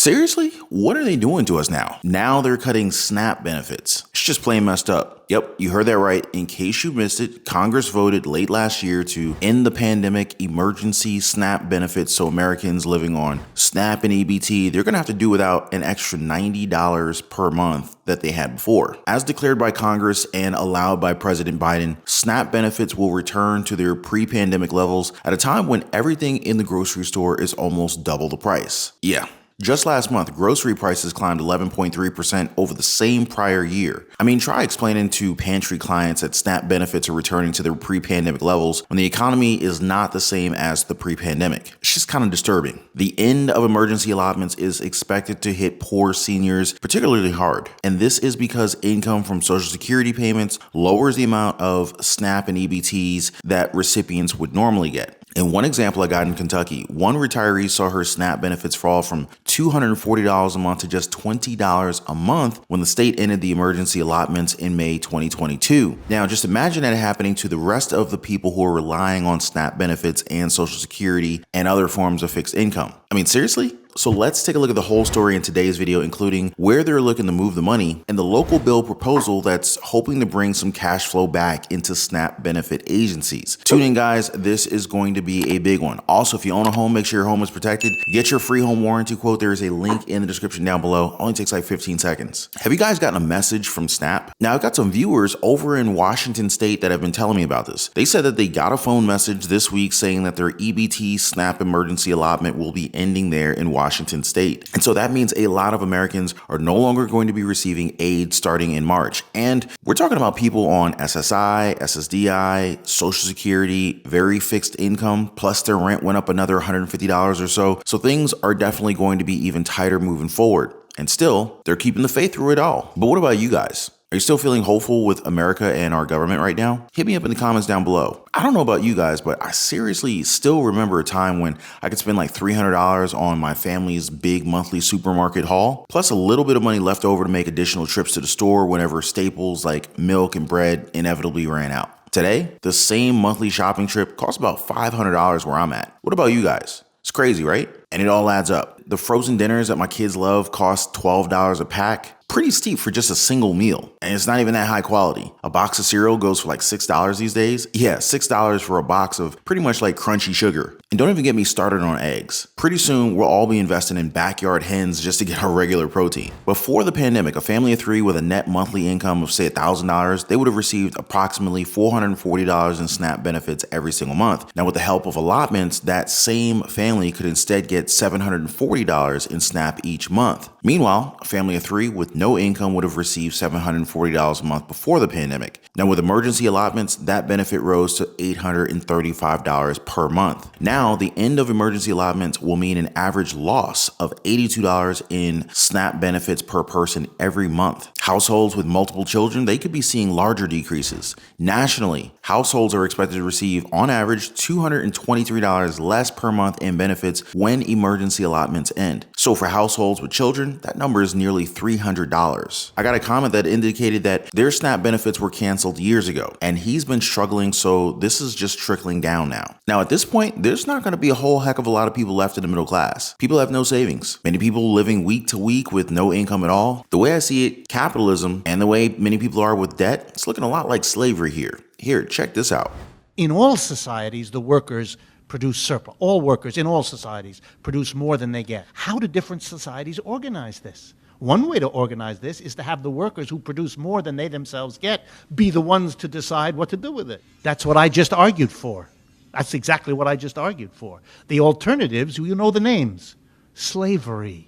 Seriously? What are they doing to us now? Now they're cutting SNAP benefits. It's just plain messed up. Yep, you heard that right. In case you missed it, Congress voted late last year to end the pandemic emergency SNAP benefits, so Americans living on SNAP and EBT, they're going to have to do without an extra $90 per month that they had before. As declared by Congress and allowed by President Biden, SNAP benefits will return to their pre-pandemic levels at a time when everything in the grocery store is almost double the price. Yeah. Just last month, grocery prices climbed 11.3% over the same prior year. I mean, try explaining to Pantry clients that SNAP benefits are returning to their pre-pandemic levels when the economy is not the same as the pre-pandemic. It's just kind of disturbing. The end of emergency allotments is expected to hit poor seniors particularly hard. And this is because income from Social Security payments lowers the amount of SNAP and EBTs that recipients would normally get. In one example I got in Kentucky, one retiree saw her SNAP benefits fall from $240 a month to just $20 a month when the state ended the emergency allotments in May 2022. Now, just imagine that happening to the rest of the people who are relying on SNAP benefits and Social Security and other forms of fixed income. I mean, seriously? So let's take a look at the whole story in today's video, including where they're looking to move the money and the local bill proposal that's hoping to bring some cash flow back into SNAP benefit agencies. Tune in, guys. This is going to be a big one. Also, if you own a home, make sure your home is protected. Get your free home warranty quote. There is a link in the description down below. Only takes like 15 seconds. Have you guys gotten a message from SNAP? Now, I've got some viewers over in Washington State that have been telling me about this. They said that they got a phone message this week saying that their EBT SNAP emergency allotment will be ending there in Washington State. And so that means a lot of Americans are no longer going to be receiving aid starting in March. And we're talking about people on SSI, SSDI, Social Security, very fixed income, plus their rent went up another $150 or so. So things are definitely going to be even tighter moving forward. And still, they're keeping the faith through it all. But what about you guys? Are you still feeling hopeful with America and our government right now? Hit me up in the comments down below. I don't know about you guys, but I seriously still remember a time when I could spend like $300 on my family's big monthly supermarket haul, plus a little bit of money left over to make additional trips to the store whenever staples like milk and bread inevitably ran out. Today, the same monthly shopping trip costs about $500 where I'm at. What about you guys? It's crazy, right? And it all adds up. The frozen dinners that my kids love cost $12 a pack. Pretty steep for just a single meal. And it's not even that high quality. A box of cereal goes for like $6 these days. Yeah, $6 for a box of pretty much like crunchy sugar. And don't even get me started on eggs. Pretty soon, we'll all be investing in backyard hens just to get our regular protein. Before the pandemic, a family of three with a net monthly income of say $1,000, they would have received approximately $440 in SNAP benefits every single month. Now with the help of allotments, that same family could instead get $740 in SNAP each month. Meanwhile, a family of three with no income would have received $740 a month before the pandemic. Now with emergency allotments, that benefit rose to $835 per month. Now, the end of emergency allotments will mean an average loss of $82 in SNAP benefits per person every month. Households with multiple children, they could be seeing larger decreases. Nationally, households are expected to receive on average $223 less per month in benefits when emergency allotments end. So for households with children, that number is nearly $300. I got a comment that indicated that their SNAP benefits were canceled years ago, and he's been struggling, so this is just trickling down now. Now at this point, there's not going to be a whole heck of a lot of people left in the middle class. People have no savings. Many people living week to week with no income at all. The way I see it, capitalism and the way many people are with debt, it's looking a lot like slavery here. Here, check this out. In all societies, the workers produce surplus. All workers in all societies produce more than they get. How do different societies organize this? One way to organize this is to have the workers who produce more than they themselves get be the ones to decide what to do with it. That's what I just argued for. That's exactly what I just argued for. The alternatives, you know the names. Slavery.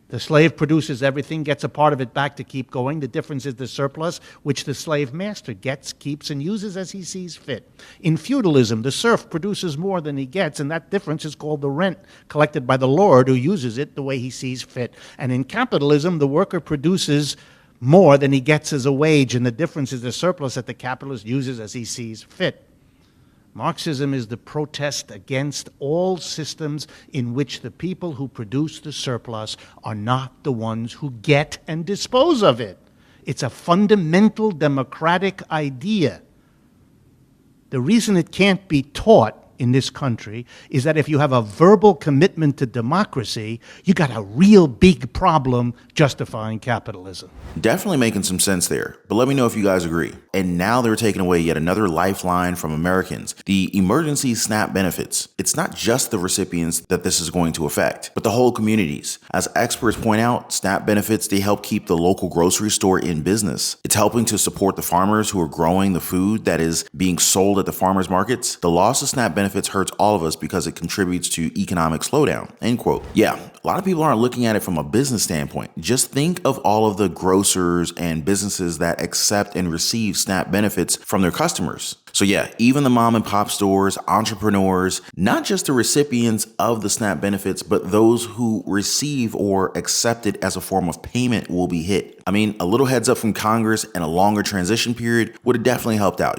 The slave produces everything, gets a part of it back to keep going. The difference is the surplus, which the slave master gets, keeps, and uses as he sees fit. In feudalism, the serf produces more than he gets, and that difference is called the rent collected by the lord, who uses it the way he sees fit. And in capitalism, the worker produces more than he gets as a wage, and the difference is the surplus that the capitalist uses as he sees fit. Marxism is the protest against all systems in which the people who produce the surplus are not the ones who get and dispose of it. It's a fundamental democratic idea. The reason it can't be taught in this country is that if you have a verbal commitment to democracy, you got a real big problem justifying capitalism. Definitely making some sense there, but let me know if you guys agree. And now they're taking away yet another lifeline from Americans, the emergency SNAP benefits. It's not just the recipients that this is going to affect, but the whole communities. As experts point out, SNAP benefits, they help keep the local grocery store in business. It's helping to support the farmers who are growing the food that is being sold at the farmers markets. The loss of SNAP benefits hurts all of us because it contributes to economic slowdown, end quote. Yeah, a lot of people aren't looking at it from a business standpoint. Just think of all of the grocers and businesses that accept and receive SNAP benefits from their customers. So yeah, even the mom and pop stores, entrepreneurs, not just the recipients of the SNAP benefits, but those who receive or accept it as a form of payment will be hit. I mean, a little heads up from Congress and a longer transition period would have definitely helped out,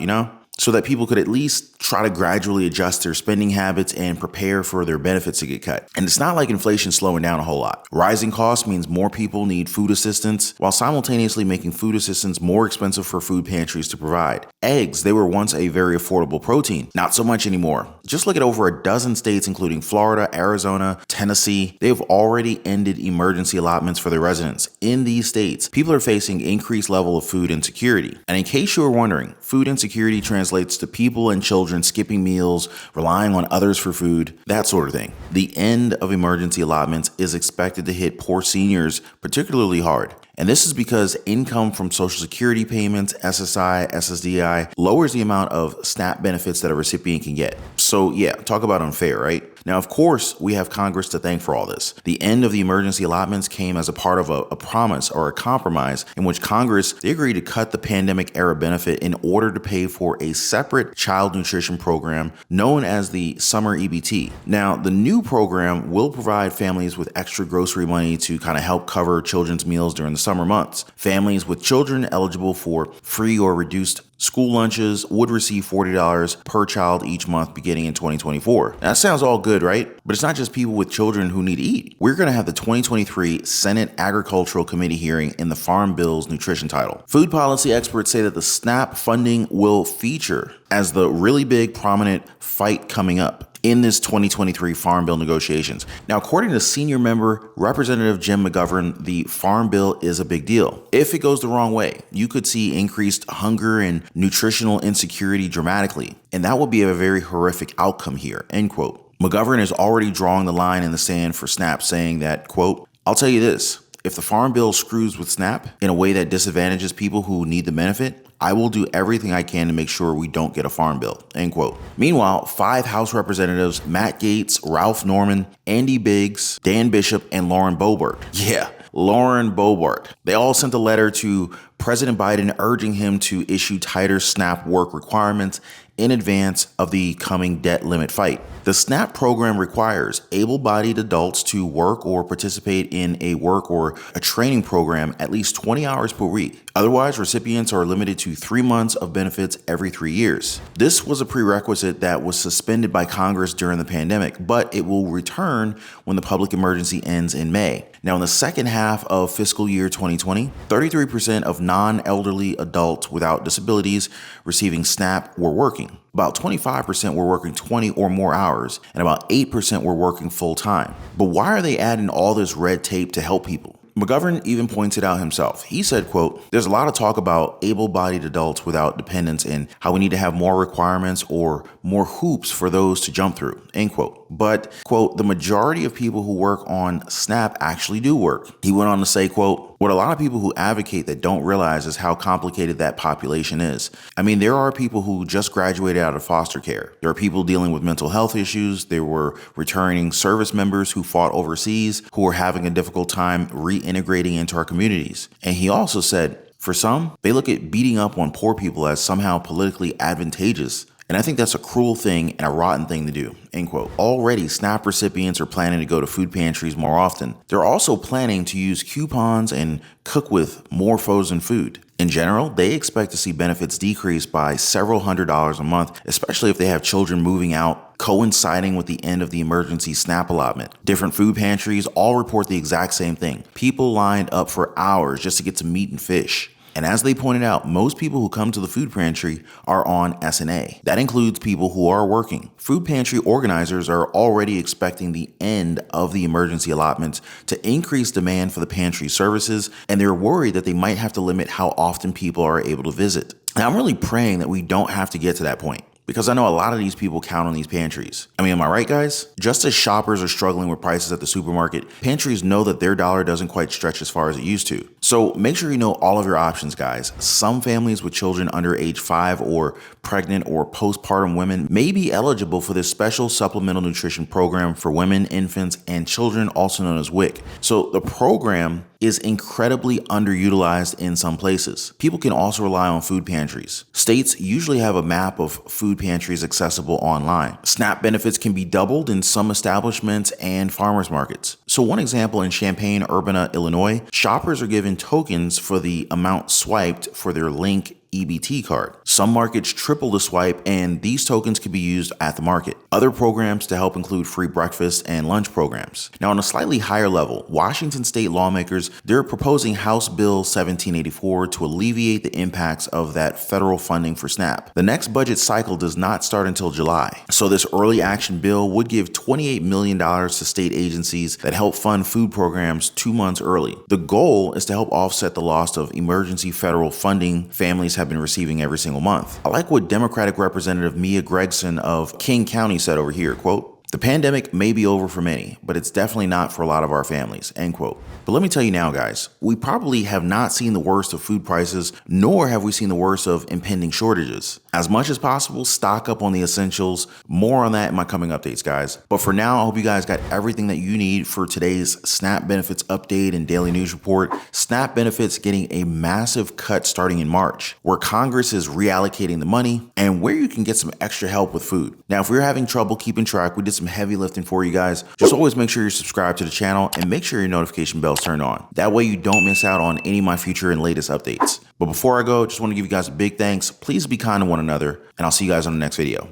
so that people could at least try to gradually adjust their spending habits and prepare for their benefits to get cut. And it's not like inflation's slowing down a whole lot. Rising costs means more people need food assistance, while simultaneously making food assistance more expensive for food pantries to provide. Eggs, they were once a very affordable protein. Not so much anymore. Just look at over a dozen states, including Florida, Arizona, Tennessee. They have already ended emergency allotments for their residents. In these states, people are facing increased level of food insecurity. And in case you were wondering, food insecurity translates to people and children skipping meals, relying on others for food, that sort of thing. The end of emergency allotments is expected to hit poor seniors particularly hard. And this is because income from Social Security payments, SSI, SSDI, lowers the amount of SNAP benefits that a recipient can get. So yeah, talk about unfair, right? Now, of course, we have Congress to thank for all this. The end of the emergency allotments came as a part of a promise or a compromise in which Congress, they agreed to cut the pandemic era benefit in order to pay for a separate child nutrition program known as the Summer EBT. Now, the new program will provide families with extra grocery money to kind of help cover children's meals during the summer months. Families with children eligible for free or reduced school lunches would receive $40 per child each month beginning in 2024. Now, that sounds all good, right? But it's not just people with children who need to eat. We're going to have the 2023 Senate Agricultural Committee hearing in the Farm Bill's nutrition title. Food policy experts say that the SNAP funding will feature as the really big prominent fight coming up in this 2023 Farm Bill negotiations. Now, according to senior member Representative Jim McGovern, the Farm Bill is a big deal. If it goes the wrong way, you could see increased hunger and nutritional insecurity dramatically, and that would be a very horrific outcome here, end quote. McGovern is already drawing the line in the sand for SNAP, saying that, quote, "I'll tell you this, if the Farm Bill screws with SNAP in a way that disadvantages people who need the benefit, I will do everything I can to make sure we don't get a farm bill," end quote. Meanwhile, 5 House Representatives, Matt Yates, Ralph Norman, Andy Biggs, Dan Bishop, and Lauren Boebert. Yeah, Lauren Boebert. They all sent a letter to President Biden urging him to issue tighter SNAP work requirements in advance of the coming debt limit fight. The SNAP program requires able-bodied adults to work or participate in a work or a training program at least 20 hours per week. Otherwise, recipients are limited to 3 months of benefits every 3 years. This was a prerequisite that was suspended by Congress during the pandemic, but it will return when the public emergency ends in May. Now, in the second half of fiscal year 2020, 33% of non-elderly adults without disabilities receiving SNAP were working. About 25% were working 20 or more hours, and about 8% were working full-time. But why are they adding all this red tape to help people? McGovern even points it out himself. He said, quote, "There's a lot of talk about able-bodied adults without dependents and how we need to have more requirements or more hoops for those to jump through," end quote. But, quote, "the majority of people who work on SNAP actually do work." He went on to say, quote, "What a lot of people who advocate that don't realize is how complicated that population is. I mean, there are people who just graduated out of foster care. There are people dealing with mental health issues. There were returning service members who fought overseas who are having a difficult time reintegrating into our communities." And he also said, for some, they look at beating up on poor people as somehow politically advantageous. And I think that's a cruel thing and a rotten thing to do, end quote. Already, SNAP recipients are planning to go to food pantries more often. They're also planning to use coupons and cook with more frozen food. In general, they expect to see benefits decrease by several $100s a month, especially if they have children moving out, coinciding with the end of the emergency SNAP allotment. Different food pantries all report the exact same thing. People lined up for hours just to get some meat and fish. And as they pointed out, most people who come to the food pantry are on SNA. That includes people who are working. Food pantry organizers are already expecting the end of the emergency allotments to increase demand for the pantry services, and they're worried that they might have to limit how often people are able to visit. And I'm really praying that we don't have to get to that point, because I know a lot of these people count on these pantries. I mean, am I right, guys? Just as shoppers are struggling with prices at the supermarket, pantries know that their dollar doesn't quite stretch as far as it used to. So make sure you know all of your options, guys. Some families with children under age 5 or pregnant or postpartum women may be eligible for this special supplemental nutrition program for women, infants, and children, also known as WIC. So the program is incredibly underutilized in some places. People can also rely on food pantries. States usually have a map of food pantries accessible online. SNAP benefits can be doubled in some establishments and farmers markets. So one example, in Champaign-Urbana, Illinois, shoppers are given tokens for the amount swiped for their Link EBT card. Some markets triple the swipe, and these tokens can be used at the market. Other programs to help include free breakfast and lunch programs. Now, on a slightly higher level, Washington state lawmakers, they're proposing House Bill 1784 to alleviate the impacts of that federal funding for SNAP. The next budget cycle does not start until July, so this early action bill would give $28 million to state agencies that help fund food programs 2 months early. The goal is to help offset the loss of emergency federal funding families have been receiving every single month. I like what Democratic Representative Mia Gregson of King County said over here, quote, "The pandemic may be over for many, but it's definitely not for a lot of our families," end quote. But let me tell you now, guys, we probably have not seen the worst of food prices, nor have we seen the worst of impending shortages. As much as possible, stock up on the essentials. More on that in my coming updates, guys. But for now, I hope you guys got everything that you need for today's SNAP benefits update and daily news report. SNAP benefits getting a massive cut starting in March, where Congress is reallocating the money and where you can get some extra help with food. Now, if you're having trouble keeping track, we did some heavy lifting for you guys. Just always make sure you're subscribed to the channel and make sure your notification bell's turned on. That way you don't miss out on any of my future and latest updates. But before I go, just want to give you guys a big thanks. Please be kind to one another, and I'll see you guys on the next video.